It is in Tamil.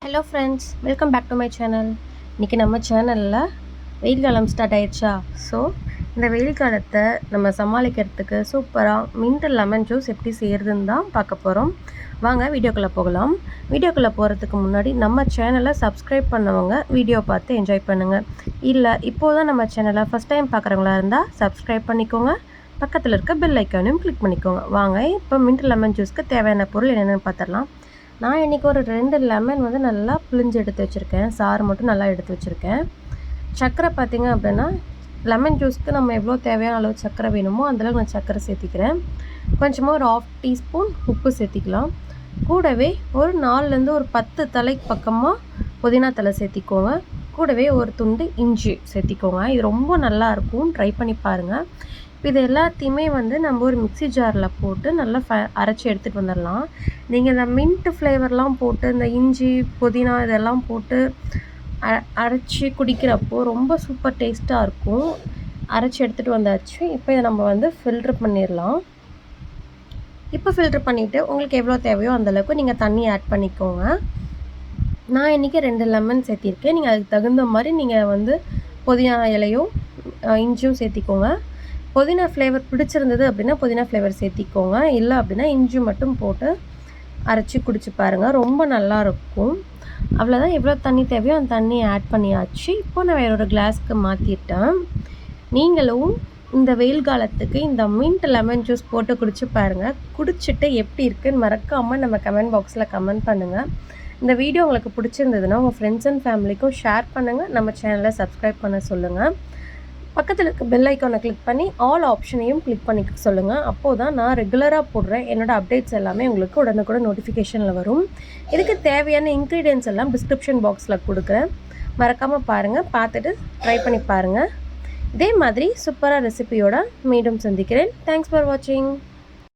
Hello friends, welcome back to my channel. இன்றைக்கி நம்ம சேனலில் வெயில் காலம் ஸ்டார்ட் ஆயிடுச்சா. ஸோ இந்த வெயில் காலத்தை நம்ம சமாளிக்கிறதுக்கு சூப்பராக மின்ட் லெமன் ஜூஸ் எப்படி செய்கிறதுன்னு தான் பார்க்க போகிறோம். வாங்க வீடியோக்குள்ளே போகலாம். வீடியோக்குள்ளே போகிறதுக்கு முன்னாடி நம்ம சேனலை சப்ஸ்கிரைப் பண்ணவங்க வீடியோ பார்த்து என்ஜாய் பண்ணுங்கள். இல்லை இப்போது தான் நம்ம சேனலை ஃபஸ்ட் டைம் பார்க்குறவங்களா இருந்தால் சப்ஸ்கிரைப் பண்ணிக்கோங்க. பக்கத்தில் இருக்க பெல் ஐக்கானையும் கிளிக் பண்ணிக்கோங்க. வாங்க இப்போ மின்ட் லெமன் ஜூஸ்க்கு தேவையான பொருள் என்னென்னு பார்த்துடலாம். நான் இன்றைக்கி ஒரு 2 லெமன் வந்து நல்லா பிழிஞ்சு எடுத்து வச்சுருக்கேன். சாறு மட்டும் நல்லா எடுத்து வச்சுருக்கேன். சர்க்கரை பார்த்திங்க அப்படின்னா லெமன் ஜூஸ்க்கு நம்ம எவ்வளோ தேவையான அளவு சர்க்கரை வேணுமோ அந்தளவுக்கு நான் சர்க்கரை சேர்த்திக்கிறேன். கொஞ்சமாக ஒரு 1/2 டீஸ்பூன் உப்பு சேர்த்திக்கலாம். கூடவே ஒரு 4லேருந்து ஒரு 10 தலைக்கு பக்கமாக புதினா தலை சேர்த்திக்கோங்க. கூடவே ஒரு துண்டு இஞ்சி சேர்த்திக்கோங்க. இது ரொம்ப நல்லாயிருக்கும், ட்ரை பண்ணி பாருங்கள். இப்போ இது எல்லாத்தையுமே வந்து நம்ம ஒரு மிக்ஸி ஜாரில் போட்டு நல்லா அரைச்சி எடுத்துகிட்டு வந்துடலாம். நீங்கள் இந்த மின்ட்டு ஃப்ளேவர்லாம் போட்டு இந்த இஞ்சி புதினா இதெல்லாம் போட்டு அரைச்சி குடிக்கிறப்போ ரொம்ப சூப்பர் டேஸ்ட்டாக இருக்கும். அரைச்சி எடுத்துகிட்டு வந்தாச்சு. இப்போ இதை நம்ம வந்து ஃபில்ட்ரு பண்ணிடலாம். இப்போ ஃபில்ட்ரு பண்ணிவிட்டு உங்களுக்கு எவ்வளோ தேவையோ அந்தளவுக்கு நீங்கள் தண்ணி ஆட் பண்ணிக்கோங்க. நான் இன்றைக்கி 2 லெமன் சேர்த்திருக்கேன். நீங்கள் அதுக்கு தகுந்த மாதிரி நீங்கள் வந்து புதினா இலையும் இஞ்சியும் சேர்த்திக்கோங்க. புதினா ஃப்ளேவர் பிடிச்சிருந்தது அப்படின்னா புதினா ஃப்ளேவர் சேர்த்திக்கோங்க. இல்லை அப்படின்னா இஞ்சி மட்டும் போட்டு அரைச்சி குடிச்சு பாருங்கள், ரொம்ப நல்லாயிருக்கும். அவ்வளோதான், எவ்வளோ தண்ணி தேவையோ அந்த தண்ணியை ஆட் பண்ணியாச்சு. இப்போ நான் வேற ஒரு கிளாஸ்க்கு மாற்றிட்டேன். நீங்களும் இந்த வெயில் காலத்துக்கு இந்த மின்ட் லெமன் ஜூஸ் போட்டு குடிச்சு பாருங்கள். குடிச்சிட்டு எப்படி இருக்குன்னு மறக்காமல் நம்ம கமெண்ட் பாக்ஸில் கமெண்ட் பண்ணுங்கள். இந்த வீடியோ உங்களுக்கு பிடிச்சிருந்ததுன்னா உங்கள் ஃப்ரெண்ட்ஸ் அண்ட் ஃபேமிலிக்கும் ஷேர் பண்ணுங்கள். நம்ம சேனலை சப்ஸ்கிரைப் பண்ண சொல்லுங்கள். பக்கத்தில் இருக்க பெல் ஐக்கானை கிளிக் பண்ணி ஆல் ஆப்ஷனையும் கிளிக் பண்ணிக்க சொல்லுங்கள். அப்போது தான் நான் ரெகுலராக போடுறேன் என்னோடய அப்டேட்ஸ் எல்லாமே உங்களுக்கு உடனுக்குடன் நோட்டிஃபிகேஷனில் வரும். இதுக்கு தேவையான இன்க்ரீடியன்ட்ஸ் எல்லாம் டிஸ்கிரிப்ஷன் பாக்ஸில் கொடுக்குறேன். மறக்காமல் பாருங்கள், பார்த்துட்டு ட்ரை பண்ணி பாருங்கள். இதே மாதிரி சூப்பராக ரெசிபியோட மீண்டும் சந்திக்கிறேன். தேங்க்ஸ் ஃபார் வாட்சிங்.